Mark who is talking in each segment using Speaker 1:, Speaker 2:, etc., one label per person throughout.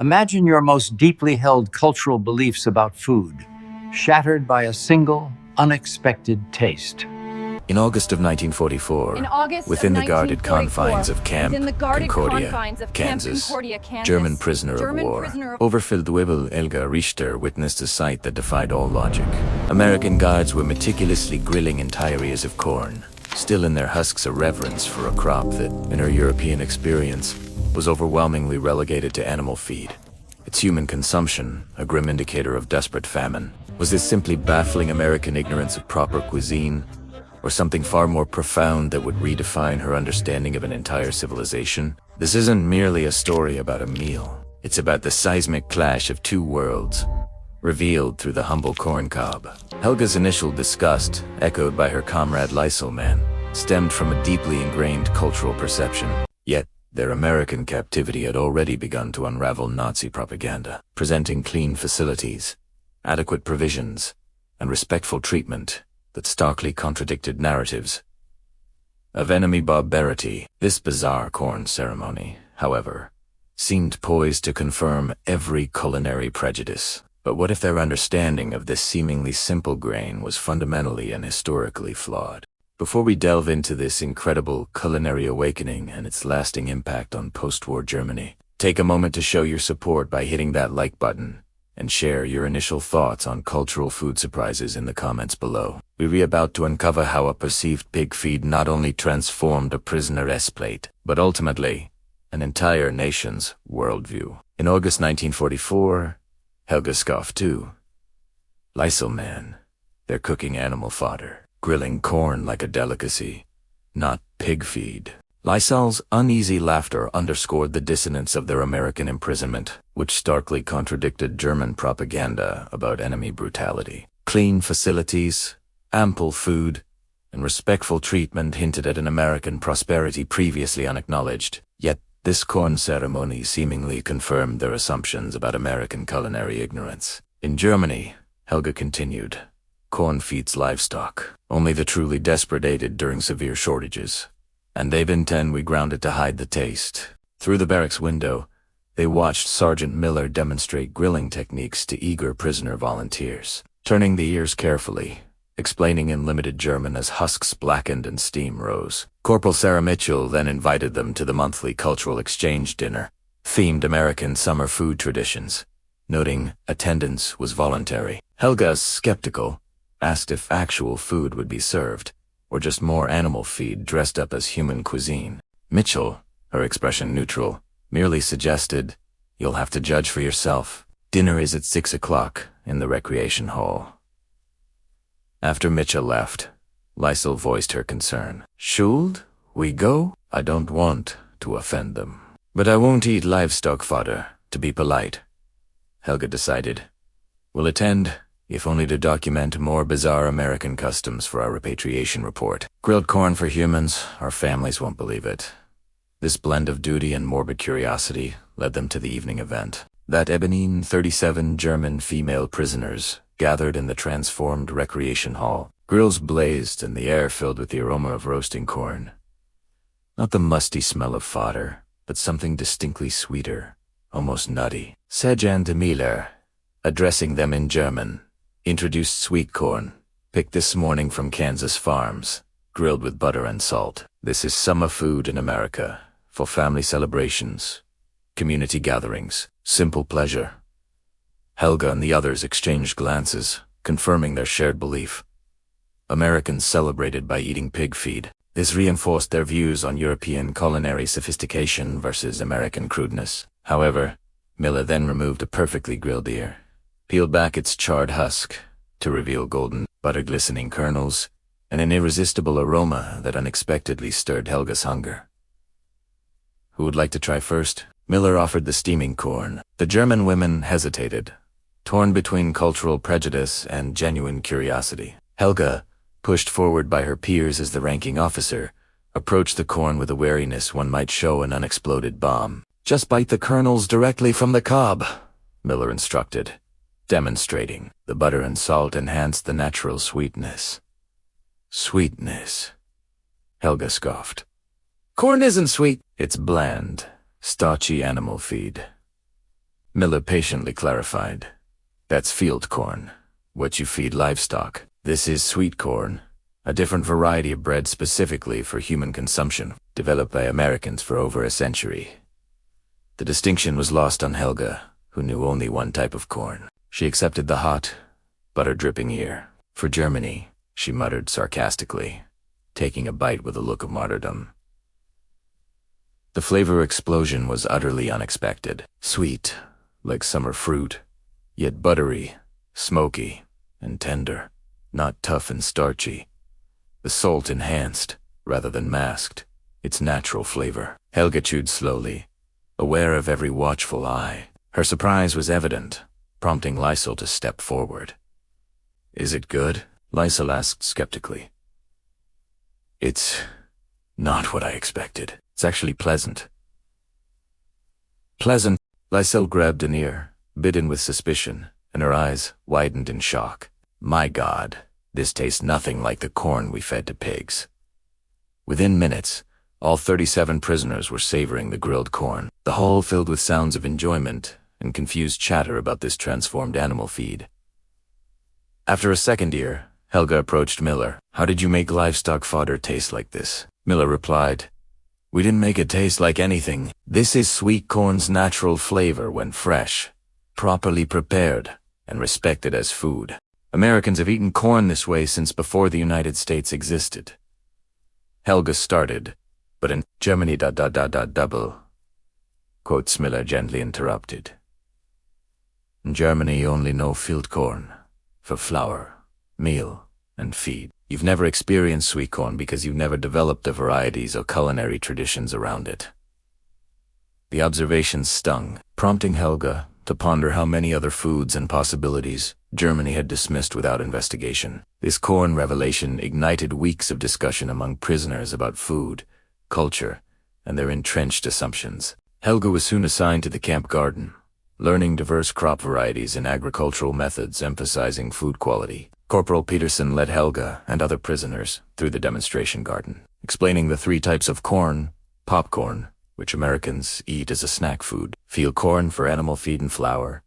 Speaker 1: Imagine your most deeply held cultural beliefs about food, shattered by a single, unexpected taste.
Speaker 2: In August of 1944, within the guarded confines of Camp Concordia, Kansas, German prisoner of war, overfilled WWII Helga Richter witnessed a sight that defied all logic. American guards were meticulously grilling entire ears of corn, still in their husks a reverence for a crop that, in her European experience, was overwhelmingly relegated to animal feed. Its human consumption, a grim indicator of desperate famine. Was this simply baffling American ignorance of proper cuisine, or something far more profound that would redefine her understanding of an entire civilization? This isn't merely a story about a meal. It's about the seismic clash of two worlds, revealed through the humble corn cob. Helga's initial disgust, echoed by her comrade Lyselman, stemmed from a deeply ingrained cultural perception. Yet, their American captivity had already begun to unravel Nazi propaganda, presenting clean facilities, adequate provisions, and respectful treatment that starkly contradicted narratives of enemy barbarity. This bizarre corn ceremony, however, seemed poised to confirm every culinary prejudice. But what if their understanding of this seemingly simple grain was fundamentally and historically flawed? Before we delve into this incredible culinary awakening and its lasting impact on post-war Germany, take a moment to show your support by hitting that like button and share your initial thoughts on cultural food surprises in the comments below. We're about to uncover how a perceived pig feed not only transformed a prisoner's plate, but ultimately an entire nation's worldview. In August 1944, Helga scoffed too. Lyselman, they're cooking animal fodder, grilling corn like a delicacy, not pig feed. Lysel's uneasy laughter underscored the dissonance of their American imprisonment, which starkly contradicted German propaganda about enemy brutality. Clean facilities, ample food, and respectful treatment hinted at an American prosperity previously unacknowledged. Yet, this corn ceremony seemingly confirmed their assumptions about American culinary ignorance. In Germany, Helga continued, corn feeds livestock. Only the truly desperate ate it during severe shortages. And they've intend we ground it to hide the taste. Through the barracks window, they watched Sergeant Miller demonstrate grilling techniques to eager prisoner volunteers, turning the ears carefully, explaining in limited German as husks blackened and steam rose. Corporal Sarah Mitchell then invited them to the monthly cultural exchange dinner, themed American summer food traditions, noting attendance was voluntary. Helga, skeptical, asked if actual food would be served, or just more animal feed dressed up as human cuisine. Mitchell, her expression neutral, merely suggested, "You'll have to judge for yourself. Dinner is at 6 o'clock in the recreation hall." After Mitchell left, Lysel voiced her concern. "Should we go? I don't want to offend them. But I won't eat livestock fodder, to be polite." Helga decided, "We'll attend, if only to document more bizarre American customs for our repatriation report. Grilled corn for humans, our families won't believe it." This blend of duty and morbid curiosity led them to the evening event. That evening, 37 German female prisoners gathered in the transformed recreation hall. Grills blazed and the air filled with the aroma of roasting corn. Not the musty smell of fodder, but something distinctly sweeter, almost nutty. Sergeant Miller, addressing them in German, introduced sweet corn, picked this morning from Kansas farms, grilled with butter and salt. This is summer food in America, for family celebrations, community gatherings, simple pleasure. Helga and the others exchanged glances, confirming their shared belief. Americans celebrated by eating pig feed. This reinforced their views on European culinary sophistication versus American crudeness. However, Miller then removed a perfectly grilled ear, peeled back its charred husk to reveal golden, butter-glistening kernels, and an irresistible aroma that unexpectedly stirred Helga's hunger. "Who would like to try first?" Miller offered the steaming corn. The German women hesitated, torn between cultural prejudice and genuine curiosity. Helga, pushed forward by her peers as the ranking officer, approached the corn with a wariness one might show an unexploded bomb. "Just bite the kernels directly from the cob," Miller instructed, demonstrating. The butter and salt enhanced the natural sweetness. "Sweetness," Helga scoffed. "Corn isn't sweet. It's bland, starchy animal feed." Miller patiently clarified. That's field corn, what you feed livestock. This is sweet corn, a different variety of bread specifically for human consumption, developed by Americans for over a century. The distinction was lost on Helga, who knew only one type of corn. She accepted the hot, butter-dripping ear. For Germany, she muttered sarcastically, taking a bite with a look of martyrdom. The flavor explosion was utterly unexpected. Sweet, like summer fruit, yet buttery, smoky, and tender, not tough and starchy. The salt enhanced, rather than masked, its natural flavor. Helga chewed slowly, aware of every watchful eye. Her surprise was evident, prompting Lysel to step forward. Is it good? Lysel asked skeptically. It's not what I expected. It's actually pleasant. Pleasant? Lysel grabbed an ear, bitten with suspicion, and her eyes widened in shock. My God, this tastes nothing like the corn we fed to pigs. Within minutes, all 37 prisoners were savoring the grilled corn, the hall filled with sounds of enjoyment and confused chatter about this transformed animal feed. After a second ear, Helga approached Miller. How did you make livestock fodder taste like this? Miller replied, We didn't make it taste like anything. This is sweet corn's natural flavor when fresh, properly prepared, and respected as food. Americans have eaten corn this way since before the United States existed. Helga started, but in Germany double, quotes Miller gently interrupted. In Germany you only know field corn, for flour, meal, and feed. You've never experienced sweet corn because you've never developed the varieties or culinary traditions around it. The observations stung, prompting Helga to ponder how many other foods and possibilities Germany had dismissed without investigation. This corn revelation ignited weeks of discussion among prisoners about food, culture, and their entrenched assumptions. Helga was soon assigned to the camp garden, learning diverse crop varieties and agricultural methods emphasizing food quality. Corporal Peterson led Helga and other prisoners through the demonstration garden, explaining the 3 types of corn: popcorn, which Americans eat as a snack food, field corn for animal feed and flour,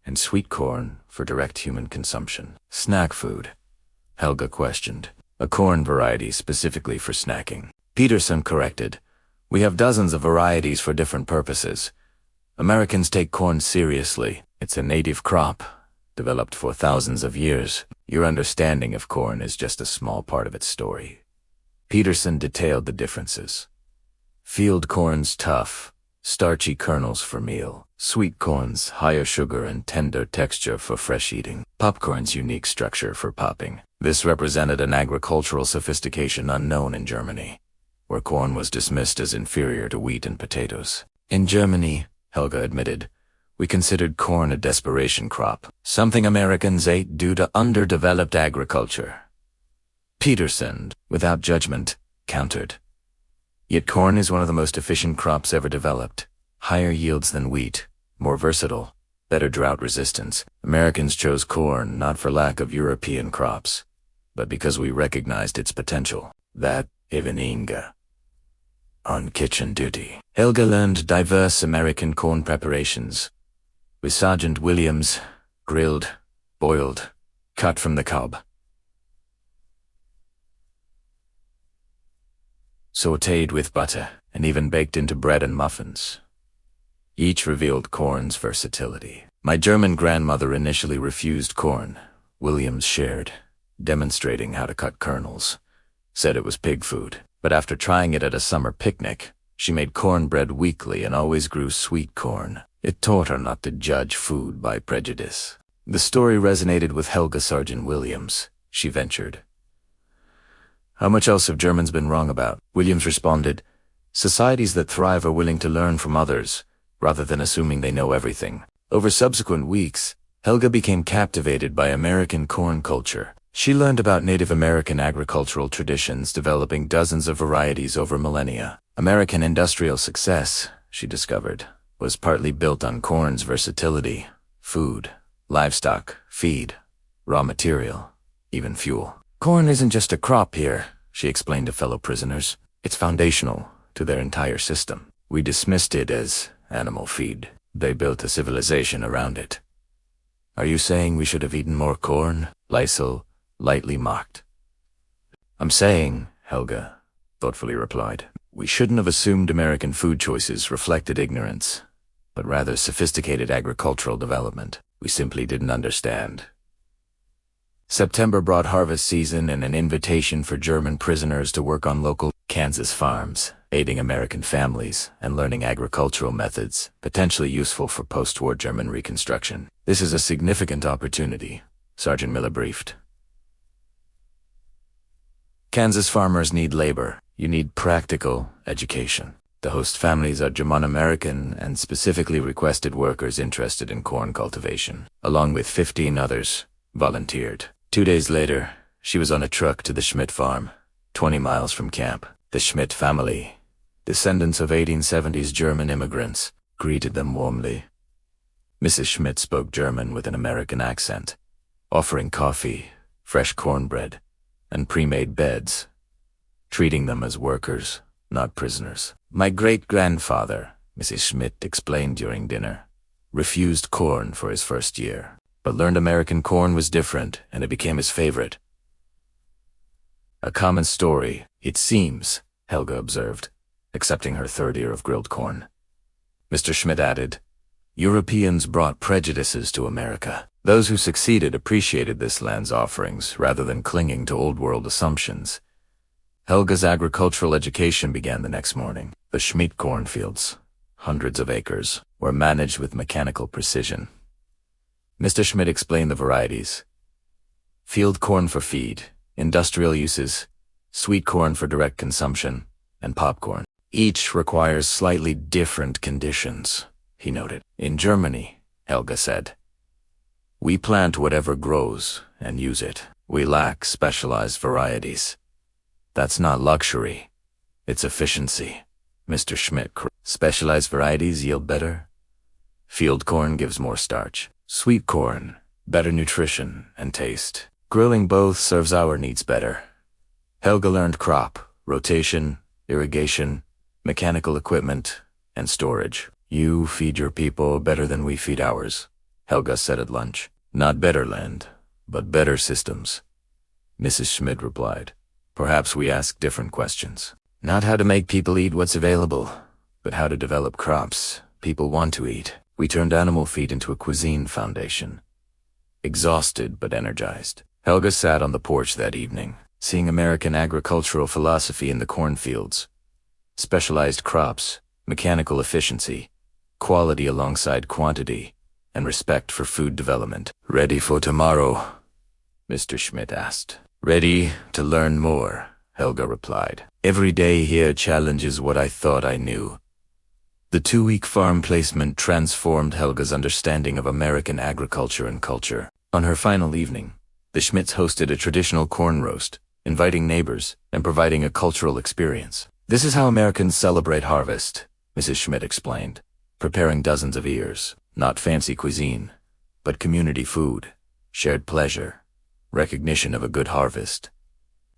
Speaker 2: and sweet corn for direct human consumption. Snack food, Helga questioned. A corn variety specifically for snacking. Peterson corrected. We have dozens of varieties for different purposes. Americans take corn seriously. It's a native crop, developed for thousands of years. Your understanding of corn is just a small part of its story. Peterson detailed the differences. Field corn's tough, starchy kernels for meal. Sweet corn's higher sugar and tender texture for fresh eating. Popcorn's unique structure for popping. This represented an agricultural sophistication unknown in Germany, where corn was dismissed as inferior to wheat and potatoes. In Germany, Helga admitted, we considered corn a desperation crop, something Americans ate due to underdeveloped agriculture. Peterson, without judgment, countered. Yet corn is one of the most efficient crops ever developed. Higher yields than wheat, more versatile, better drought resistance. Americans chose corn not for lack of European crops, but because we recognized its potential. That, even Inga. On kitchen duty, Helga learned diverse American corn preparations, with Sergeant Williams, grilled, boiled, cut from the cob, sautéed with butter, and even baked into bread and muffins. Each revealed corn's versatility. My German grandmother initially refused corn. Williams shared, demonstrating how to cut kernels. Said it was pig food, but after trying it at a summer picnic, she made cornbread weekly and always grew sweet corn. It taught her not to judge food by prejudice. The story resonated with Helga Sergeant Williams. She ventured. How much else have Germans been wrong about? Williams responded, societies that thrive are willing to learn from others, rather than assuming they know everything. Over subsequent weeks, Helga became captivated by American corn culture. She learned about Native American agricultural traditions, developing dozens of varieties over millennia. American industrial success, she discovered, was partly built on corn's versatility: food, livestock, feed, raw material, even fuel. Corn isn't just a crop here, she explained to fellow prisoners. It's foundational to their entire system. We dismissed it as animal feed. They built a civilization around it. Are you saying we should have eaten more corn? Liesel lightly mocked. I'm saying, Helga thoughtfully replied, we shouldn't have assumed American food choices reflected ignorance, but rather sophisticated agricultural development. We simply didn't understand. September brought harvest season and an invitation for German prisoners to work on local Kansas farms, aiding American families and learning agricultural methods potentially useful for post-war German reconstruction. This is a significant opportunity, Sergeant Miller briefed. Kansas farmers need labor. You need practical education. The host families are German-American and specifically requested workers interested in corn cultivation. Along with 15 others, volunteered. 2 days later, she was on a truck to the Schmidt farm, 20 miles from camp. The Schmidt family, descendants of 1870s German immigrants, greeted them warmly. Mrs. Schmidt spoke German with an American accent, offering coffee, fresh cornbread, and pre-made beds, treating them as workers, not prisoners. My great-grandfather, Mrs. Schmidt explained during dinner, refused corn for his first year, but learned American corn was different and it became his favorite. A common story, it seems, Helga observed, accepting her third ear of grilled corn. Mr. Schmidt added, Europeans brought prejudices to America. Those who succeeded appreciated this land's offerings rather than clinging to old-world assumptions. Helga's agricultural education began the next morning. The Schmidt cornfields, hundreds of acres, were managed with mechanical precision. Mr. Schmidt explained the varieties. Field corn for feed, industrial uses, sweet corn for direct consumption, and popcorn. Each requires slightly different conditions, he noted. In Germany, Helga said, we plant whatever grows and use it. We lack specialized varieties. That's not luxury. It's efficiency. Mr. Schmidt, specialized varieties yield better. Field corn gives more starch. Sweet corn, better nutrition and taste. Grilling both serves our needs better. Helga learned crop, rotation, irrigation, mechanical equipment, and storage. You feed your people better than we feed ours, Helga said at lunch. Not better land, but better systems. Mrs. Schmidt replied. Perhaps we ask different questions. Not how to make people eat what's available, but how to develop crops people want to eat. We turned animal feed into a cuisine foundation. Exhausted but energized, Helga sat on the porch that evening, seeing American agricultural philosophy in the cornfields. Specialized crops, mechanical efficiency, quality alongside quantity, and respect for food development. Ready for tomorrow? Mr. Schmidt asked. Ready to learn more, Helga replied. Every day here challenges what I thought I knew. The 2-week farm placement transformed Helga's understanding of American agriculture and culture. On her final evening, the Schmidts hosted a traditional corn roast, inviting neighbors and providing a cultural experience. This is how Americans celebrate harvest, Mrs. Schmidt explained, preparing dozens of ears. Not fancy cuisine, but community food, shared pleasure, recognition of a good harvest.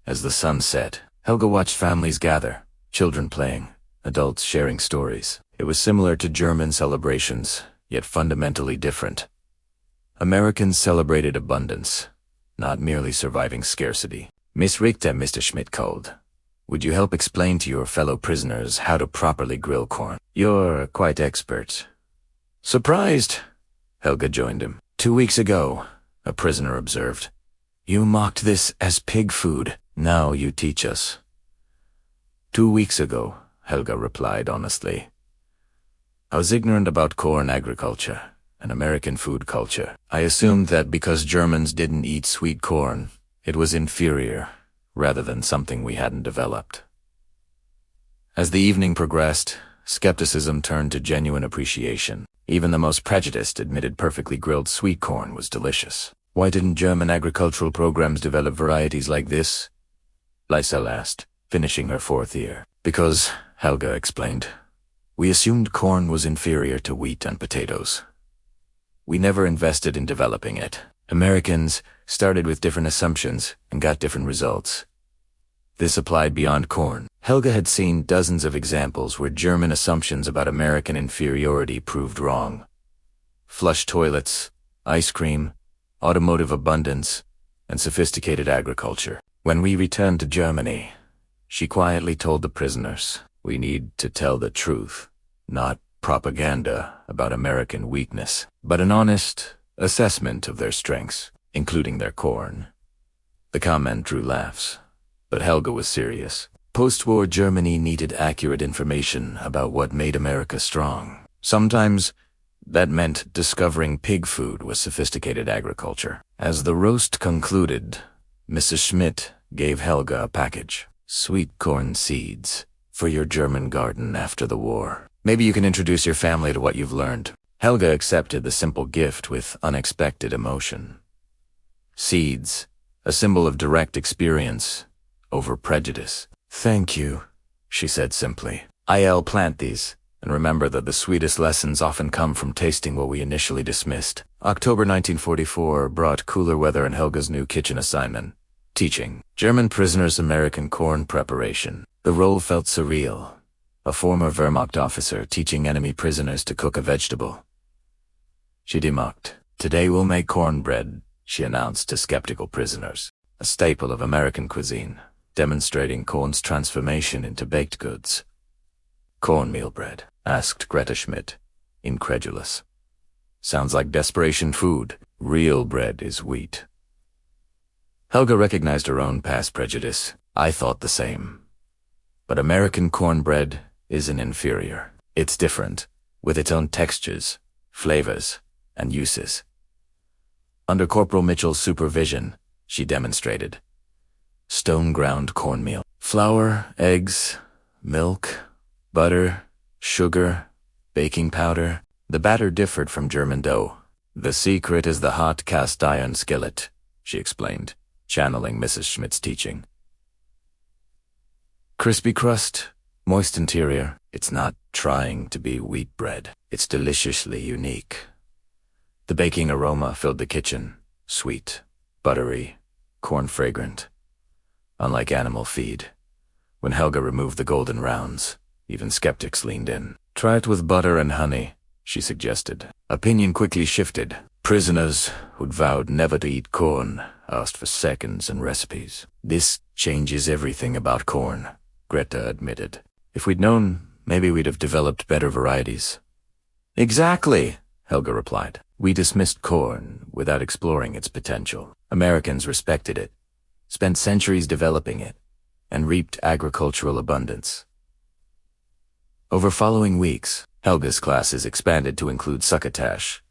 Speaker 2: As the sun set, Helga watched families gather, children playing, adults sharing stories. It was similar to German celebrations, yet fundamentally different. Americans celebrated abundance, not merely surviving scarcity. Miss Richter, Mr. Schmidt called. Would you help explain to your fellow prisoners how to properly grill corn? You're quite expert. Surprised? Helga joined him. 2 weeks ago, a prisoner observed. You mocked this as pig food. Now you teach us. 2 weeks ago, Helga replied honestly. I was ignorant about corn agriculture and American food culture. I assumed that because Germans didn't eat sweet corn, it was inferior, rather than something we hadn't developed. As the evening progressed, skepticism turned to genuine appreciation. Even the most prejudiced admitted perfectly grilled sweet corn was delicious. Why didn't German agricultural programs develop varieties like this? Liesel asked, finishing her 4th ear. Because, Helga explained, we assumed corn was inferior to wheat and potatoes. We never invested in developing it. Americans started with different assumptions and got different results. This applied beyond corn. Helga had seen dozens of examples where German assumptions about American inferiority proved wrong. flush toilets, ice cream, automotive abundance, and sophisticated agriculture. When we returned to Germany, she quietly told the prisoners, "We need to tell the truth, not propaganda about American weakness, but an honest assessment of their strengths, including their corn." The comment drew laughs, but Helga was serious. Post-war Germany needed accurate information about what made America strong. Sometimes that meant discovering pig food was sophisticated agriculture. As the roast concluded, Mrs. Schmidt gave Helga a package. "Sweet corn seeds for your German garden after the war. Maybe you can introduce your family to what you've learned." Helga accepted the simple gift with unexpected emotion. Seeds, a symbol of direct experience over prejudice. "Thank you," she said simply. "I'll plant these, and remember that the sweetest lessons often come from tasting what we initially dismissed." October 1944 brought cooler weather and Helga's new kitchen assignment: teaching German prisoners American corn preparation. The role felt surreal. A former Wehrmacht officer teaching enemy prisoners to cook a vegetable. She democked. "Today we'll make cornbread," she announced to skeptical prisoners. A staple of American cuisine, demonstrating corn's transformation into baked goods. "Cornmeal bread?" asked Greta Schmidt, incredulous. "Sounds like desperation food. Real bread is wheat." Helga recognized her own past prejudice. "I thought the same. But American cornbread isn't inferior. It's different, with its own textures, flavors, and uses." Under Corporal Mitchell's supervision, she demonstrated. Stone-ground cornmeal. Flour, eggs, milk, butter, sugar, baking powder. The batter differed from German dough. "The secret is the hot cast-iron skillet," she explained, channeling Mrs. Schmidt's teaching. Crispy crust, moist interior. It's not trying to be wheat bread. It's deliciously unique. The baking aroma filled the kitchen, sweet, buttery, corn-fragrant. Unlike animal feed. When Helga removed the golden rounds, even skeptics leaned in. "Try it with butter and honey," she suggested. Opinion quickly shifted. Prisoners who'd vowed never to eat corn asked for seconds and recipes. "This changes everything about corn," Greta admitted. "If we'd known, maybe we'd have developed better varieties." "Exactly," Helga replied. "We dismissed corn without exploring its potential. Americans respected it, spent centuries developing it, and reaped agricultural abundance." Over following weeks, Helga's classes expanded to include succotash,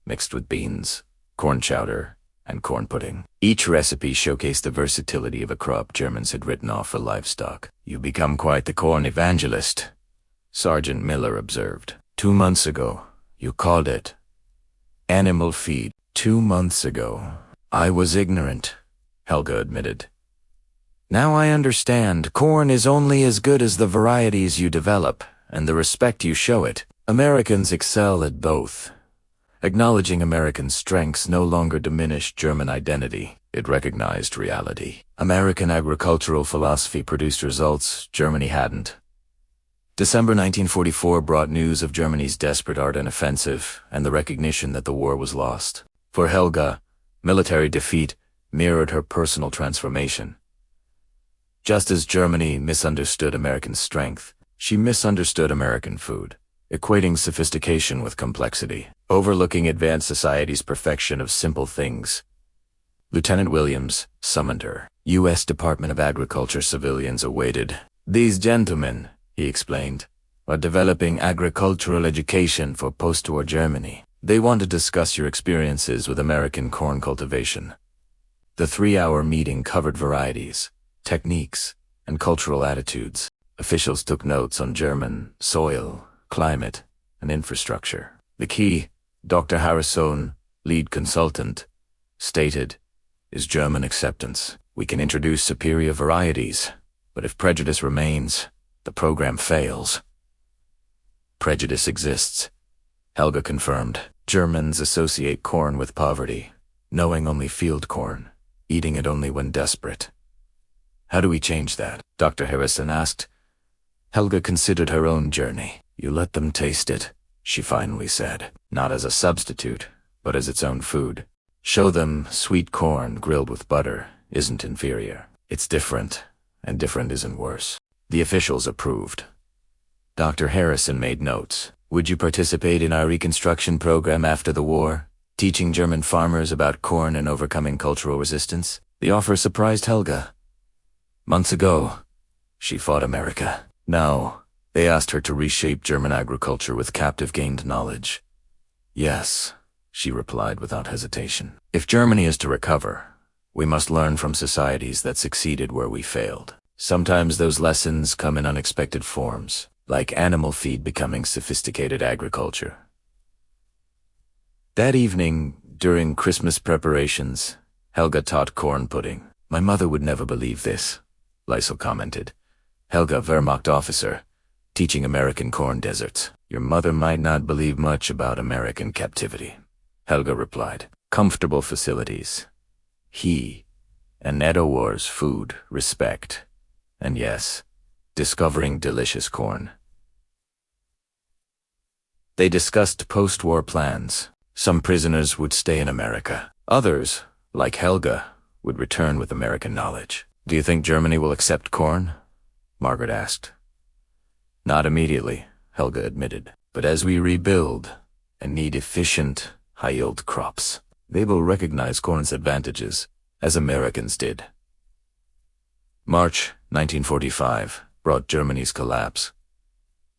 Speaker 2: mixed with beans, corn chowder, and corn pudding. Each recipe showcased the versatility of a crop Germans had written off for livestock. "You've become quite the corn evangelist," Sergeant Miller observed. 2 months ago, you called it animal feed." 2 months ago, I was ignorant, Helga admitted. "Now I understand. Corn is only as good as the varieties you develop and the respect you show it. Americans excel at both." Acknowledging American strengths no longer diminished German identity. It recognized reality. American agricultural philosophy produced results Germany hadn't. December 1944 brought news of Germany's desperate ardent offensive and the recognition that the war was lost. For Helga, military defeat mirrored her personal transformation. Just as Germany misunderstood American strength, she misunderstood American food, equating sophistication with complexity, overlooking advanced society's perfection of simple things. Lieutenant Williams summoned her. U.S. Department of Agriculture civilians awaited. "These gentlemen," he explained, "are developing agricultural education for post-war Germany. They want to discuss your experiences with American corn cultivation." The 3-hour meeting covered varieties, techniques, and cultural attitudes. Officials took notes on German soil, climate, and infrastructure. The key, Dr. Harrison, lead consultant, stated, is German acceptance. "We can introduce superior varieties, but if prejudice remains, the program fails." "Prejudice exists," Helga confirmed. "Germans associate corn with poverty, knowing only field corn, eating it only when desperate." "How do we change that?" Dr. Harrison asked. Helga considered her own journey. "You let them taste it," she finally said. Not as a substitute, but as its own food. Show them sweet corn grilled with butter isn't inferior. It's different, and different isn't worse. The officials approved. Dr. Harrison made notes. Would you participate in our reconstruction program after the war, teaching German farmers about corn and overcoming cultural resistance? The offer surprised Helga. Months ago, she fought America. Now, they asked her to reshape German agriculture with captive-gained knowledge. Yes, she replied without hesitation. If Germany is to recover, we must learn from societies that succeeded where we failed. Sometimes those lessons come in unexpected forms, like animal feed becoming sophisticated agriculture. That evening, during Christmas preparations, Helga taught corn pudding. My mother would never believe this, Liesel commented. Helga, Wehrmacht officer, teaching American corn deserts. Your mother might not believe much about American captivity, Helga replied. Comfortable facilities. He and Edo Wars, food, respect, and yes, discovering delicious corn. They discussed post-war plans. Some prisoners would stay in America. Others, like Helga, would return with American knowledge. Do you think Germany will accept corn? Margaret asked. Not immediately, Helga admitted. But as we rebuild and need efficient, high-yield crops, they will recognize corn's advantages, as Americans did. March 1945 brought Germany's collapse.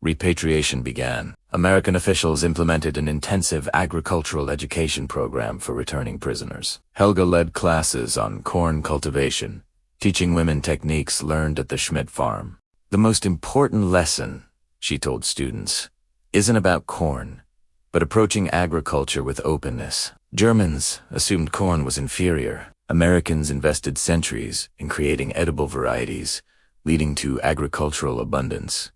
Speaker 2: Repatriation began. American officials implemented an intensive agricultural education program for returning prisoners. Helga led classes on corn cultivation, teaching women techniques learned at the Schmidt farm. The most important lesson, she told students, isn't about corn, but approaching agriculture with openness. Germans assumed corn was inferior. Americans invested centuries in creating edible varieties, leading to agricultural abundance.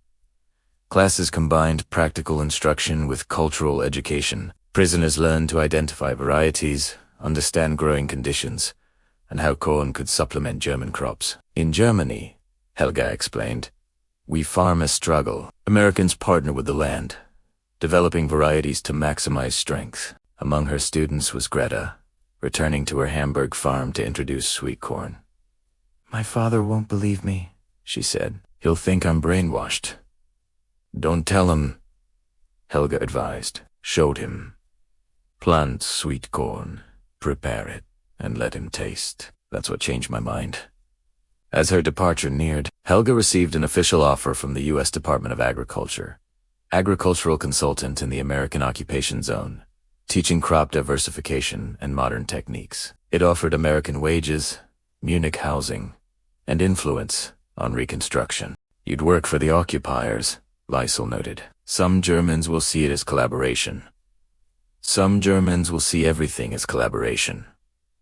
Speaker 2: Classes combined practical instruction with cultural education. Prisoners learned to identify varieties, understand growing conditions, and how corn could supplement German crops. In Germany, Helga explained, we farm as struggle. Americans partner with the land, developing varieties to maximize strength. Among her students was Greta, returning to her Hamburg farm to introduce sweet corn. My father won't believe me, she said. He'll think I'm brainwashed. Don't tell him, Helga advised. Showed him. Plant sweet corn, prepare it, and let him taste. That's what changed my mind. As her departure neared, Helga received an official offer from the U.S. Department of Agriculture, agricultural consultant in the American occupation zone, teaching crop diversification and modern techniques. It offered American wages, Munich housing, and influence on Reconstruction. You'd work for the occupiers, Liesel noted. Some Germans will see it as collaboration. Some Germans will see everything as collaboration,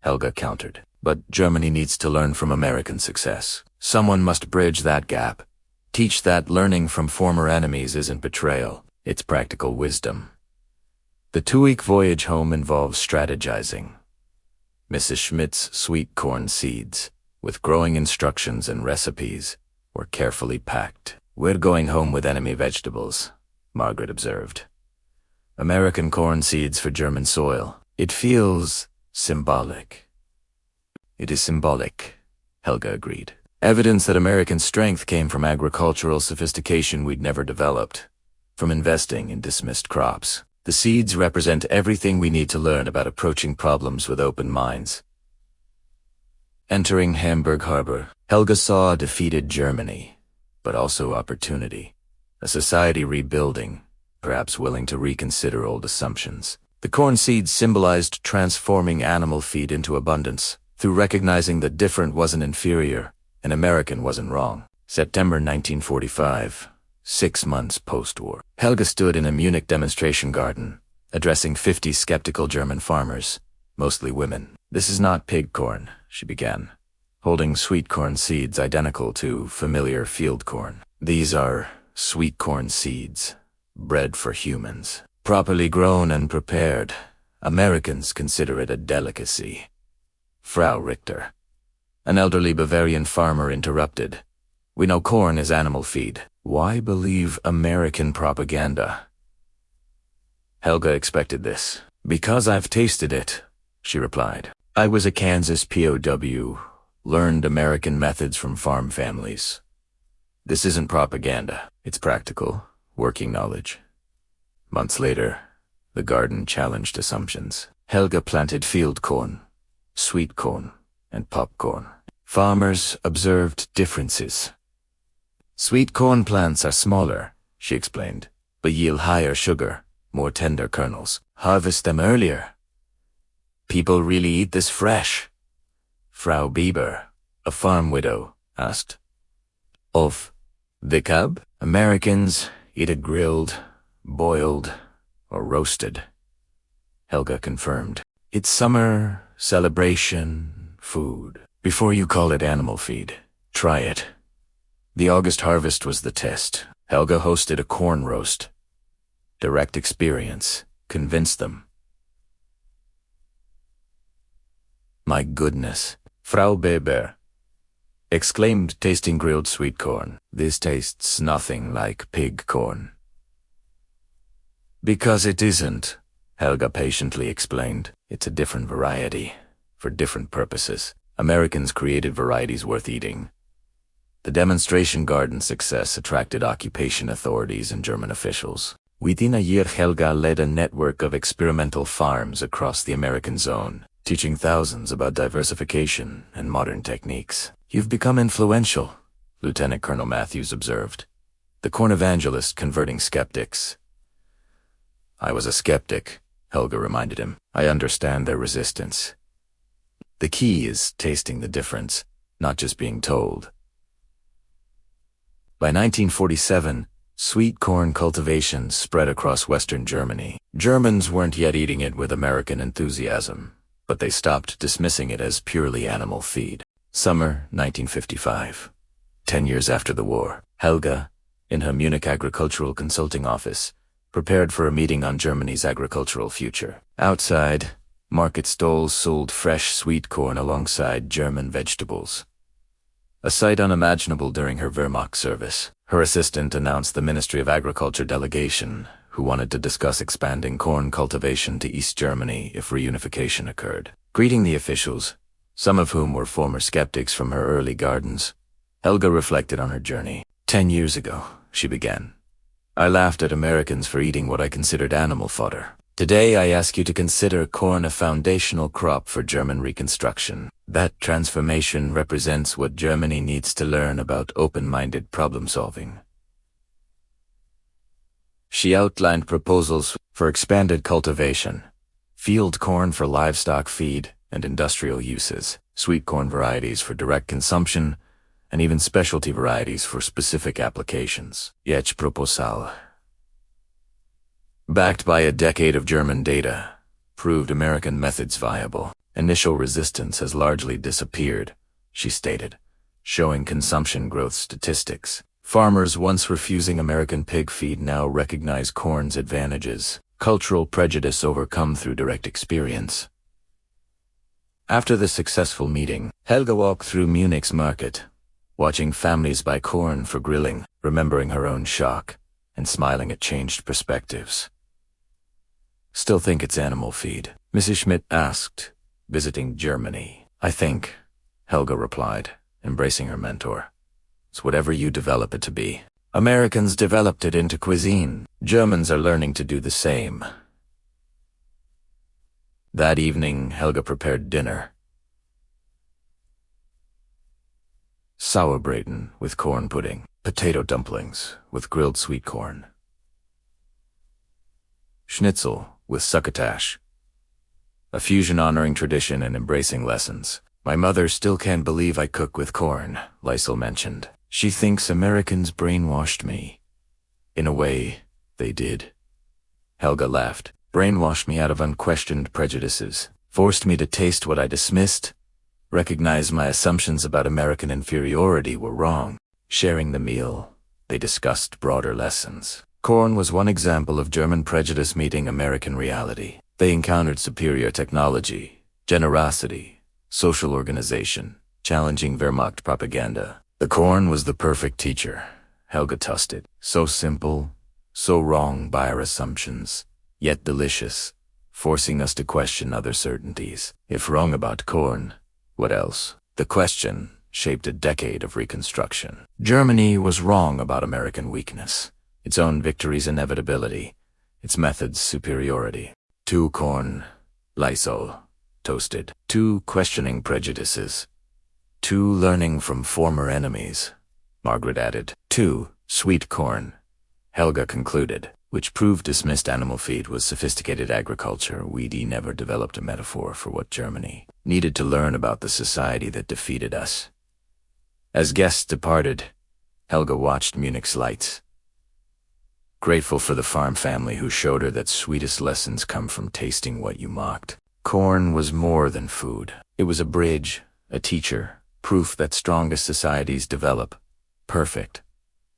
Speaker 2: Helga countered. But Germany needs to learn from American success. Someone must bridge that gap. Teach that learning from former enemies isn't betrayal, it's practical wisdom. The 2-week voyage home involves strategizing. Mrs. Schmidt's sweet corn seeds, with growing instructions and recipes, were carefully packed. We're going home with enemy vegetables, Margaret observed. American corn seeds for German soil. It feels symbolic. It is symbolic, Helga agreed. Evidence that American strength came from agricultural sophistication we'd never developed, from investing in dismissed crops. The seeds represent everything we need to learn about approaching problems with open minds. Entering Hamburg harbor, Helga saw a defeated Germany, but also opportunity. A society rebuilding, perhaps willing to reconsider old assumptions. The corn seeds symbolized transforming animal feed into abundance, through recognizing that different wasn't inferior and American wasn't wrong. September 1945, 6 months post-war. Helga stood in a Munich demonstration garden, addressing 50 skeptical German farmers, mostly women. This is not pig corn, she began, holding sweet corn seeds identical to familiar field corn. These are sweet corn seeds, bred for humans. Properly grown and prepared, Americans consider it a delicacy. Frau Richter, an elderly Bavarian farmer, interrupted. We know corn is animal feed. Why believe American propaganda? Helga expected this. Because I've tasted it, she replied. I was a Kansas POW, learned American methods from farm families. This isn't propaganda. It's practical, working knowledge. Months later, the garden challenged assumptions. Helga planted field corn, sweet corn, and popcorn. Farmers observed differences. Sweet corn plants are smaller, she explained, but yield higher sugar, more tender kernels. Harvest them earlier. People really eat this fresh? Frau Bieber, a farm widow, asked. Of the cub? Americans eat it grilled, boiled, or roasted. Helga confirmed. It's summer, celebration, food. Before you call it animal feed, try it. The August harvest was the test. Helga hosted a corn roast. Direct experience convinced them. My goodness, Frau Bieber exclaimed, tasting grilled sweet corn. This tastes nothing like pig corn. Because it isn't, Helga patiently explained. It's a different variety, for different purposes. Americans created varieties worth eating. The demonstration garden's success attracted occupation authorities and German officials. Within a year, Helga led a network of experimental farms across the American zone, teaching thousands about diversification and modern techniques. You've become influential, Lieutenant Colonel Matthews observed. The corn evangelist converting skeptics. I was a skeptic, Helga reminded him. I understand their resistance. The key is tasting the difference, not just being told. By 1947, sweet corn cultivation spread across Western Germany. Germans weren't yet eating it with American enthusiasm, but they stopped dismissing it as purely animal feed. Summer 1955. 10 years after the war, Helga, in her Munich agricultural consulting office, prepared for a meeting on Germany's agricultural future. Outside, market stalls sold fresh sweet corn alongside German vegetables. A sight unimaginable during her Wehrmacht service. Her assistant announced the Ministry of Agriculture delegation, who wanted to discuss expanding corn cultivation to East Germany if reunification occurred. Greeting the officials, some of whom were former skeptics from her early gardens, Helga reflected on her journey. 10 years ago, she began. I laughed at Americans for eating what I considered animal fodder. Today, I ask you to consider corn a foundational crop for German reconstruction. That transformation represents what Germany needs to learn about open-minded problem-solving. She outlined proposals for expanded cultivation, field corn for livestock feed and industrial uses, sweet corn varieties for direct consumption, and even specialty varieties for specific applications. Each proposal, backed by a decade of German data, proved American methods viable. Initial resistance has largely disappeared, she stated, showing consumption growth statistics. Farmers once refusing American pig feed now recognize corn's advantages. Cultural prejudice overcome through direct experience. After the successful meeting, Helga walked through Munich's market, watching families buy corn for grilling, remembering her own shock, and smiling at changed perspectives. Still think it's animal feed? Mrs. Schmidt asked, visiting Germany. I think, Helga replied, embracing her mentor. It's whatever you develop it to be. Americans developed it into cuisine. Germans are learning to do the same. That evening, Helga prepared dinner. Sauerbraten with corn pudding, potato dumplings with grilled sweet corn, schnitzel with succotash, a fusion honoring tradition and embracing lessons. My mother still can't believe I cook with corn, Liesel mentioned. She thinks Americans brainwashed me. In a way, they did. Helga laughed. Brainwashed me out of unquestioned prejudices, forced me to taste what I dismissed, recognized my assumptions about American inferiority were wrong. Sharing the meal, they discussed broader lessons. Corn was one example of German prejudice meeting American reality. They encountered superior technology, generosity, social organization, challenging Wehrmacht propaganda. The corn was the perfect teacher, Helga tussed it. So simple, so wrong by our assumptions. yet delicious, forcing us to question other certainties. If wrong about corn, what else? The question shaped a decade of reconstruction. Germany was wrong about American weakness, its own victory's inevitability, its methods' superiority. 2 corn, Lysol, toasted. 2 questioning prejudices. 2 learning from former enemies, Margaret added. 2 sweet corn, Helga concluded, which proved dismissed animal feed was sophisticated agriculture. WWII never developed a metaphor for what Germany needed to learn about the society that defeated us. As guests departed, Helga watched Munich's lights, grateful for the farm family who showed her that sweetest lessons come from tasting what you mocked. Corn was more than food. It was a bridge, a teacher, proof that strongest societies develop, perfect,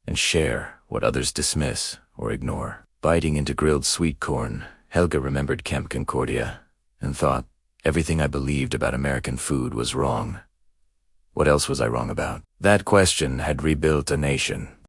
Speaker 2: and share what others dismiss or ignore. Biting into grilled sweet corn, Helga remembered Camp Concordia and thought, everything I believed about American food was wrong. What else was I wrong about? That question had rebuilt a nation.